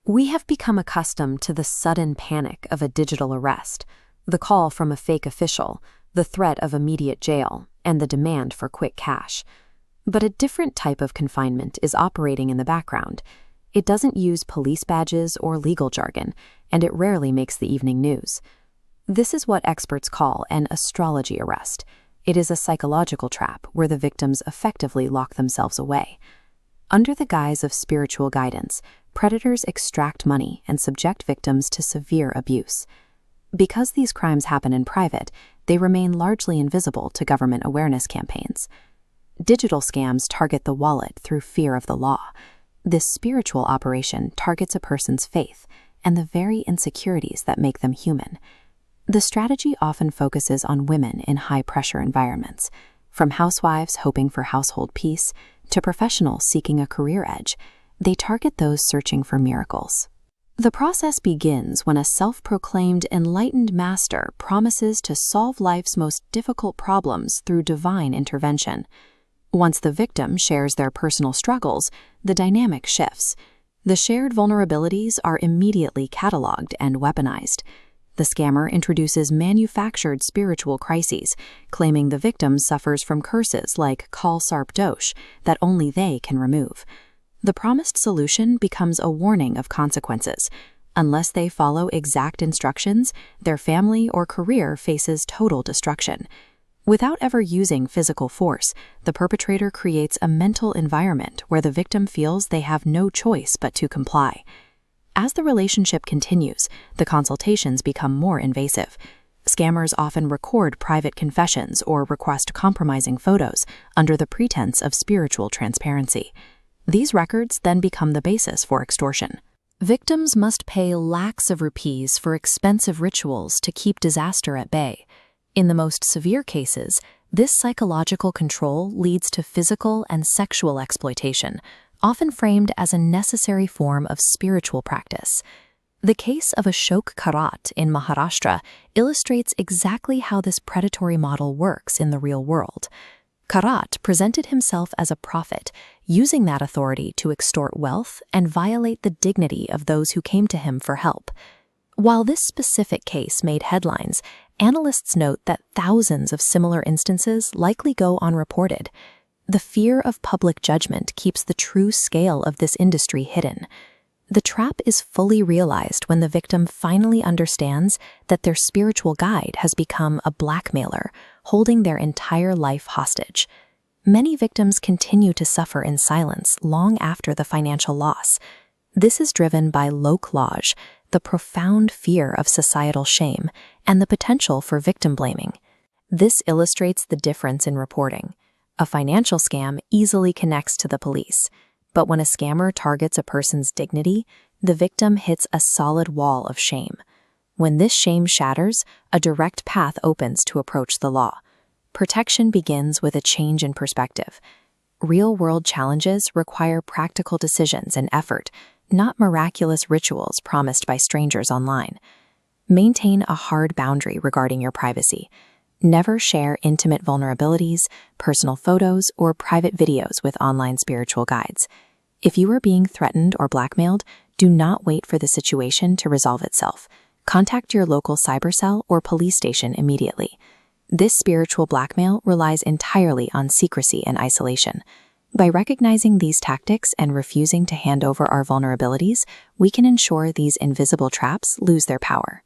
We have become accustomed to the sudden panic of a digital arrest, the call from a fake official, the threat of immediate jail, and the demand for quick cash. But a different type of confinement is operating in the background. It doesn't use police badges or legal jargon, and it rarely makes the evening news. This is what experts call an astrology arrest. It is a psychological trap where the victims effectively lock themselves away. Under the guise of spiritual guidance, predators extract money and subject victims to severe abuse. Because these crimes happen in private, they remain largely invisible to government awareness campaigns. Digital scams target the wallet through fear of the law. This spiritual operation targets a person's faith and the very insecurities that make them human. The strategy often focuses on women in high-pressure environments, from housewives hoping for household peace to professionals seeking a career edge. They target those searching for miracles. The process begins when a self-proclaimed enlightened master promises to solve life's most difficult problems through divine intervention. Once the victim shares their personal struggles, the dynamic shifts. The shared vulnerabilities are immediately cataloged and weaponized. The scammer introduces manufactured spiritual crises, claiming the victim suffers from curses like Kal Sarp Dosh that only they can remove. The promised solution becomes a warning of consequences. Unless they follow exact instructions, their family or career faces total destruction. Without ever using physical force, the perpetrator creates a mental environment where the victim feels they have no choice but to comply. As the relationship continues, the consultations become more invasive. Scammers often record private confessions or request compromising photos under the pretense of spiritual transparency. These records then become the basis for extortion. Victims must pay lakhs of rupees for expensive rituals to keep disaster at bay. In the most severe cases, this psychological control leads to physical and sexual exploitation, often framed as a necessary form of spiritual practice. The case of Ashok Karat in Maharashtra illustrates exactly how this predatory model works in the real world. Karat presented himself as a prophet, using that authority to extort wealth and violate the dignity of those who came to him for help. While this specific case made headlines, analysts note that thousands of similar instances likely go unreported. The fear of public judgment keeps the true scale of this industry hidden. The trap is fully realized when the victim finally understands that their spiritual guide has become a blackmailer, holding their entire life hostage. Many victims continue to suffer in silence long after the financial loss. This is driven by lok laj, the profound fear of societal shame, and the potential for victim blaming. This illustrates the difference in reporting. A financial scam easily connects to the police, but when a scammer targets a person's dignity, the victim hits a solid wall of shame. When this shame shatters, a direct path opens to approach the law. Protection begins with a change in perspective. Real-world challenges require practical decisions and effort, not miraculous rituals promised by strangers online. Maintain a hard boundary regarding your privacy. Never share intimate vulnerabilities, personal photos, or private videos with online spiritual guides. If you are being threatened or blackmailed, do not wait for the situation to resolve itself. Contact your local cyber cell or police station immediately. This spiritual blackmail relies entirely on secrecy and isolation. By recognizing these tactics and refusing to hand over our vulnerabilities, we can ensure these invisible traps lose their power.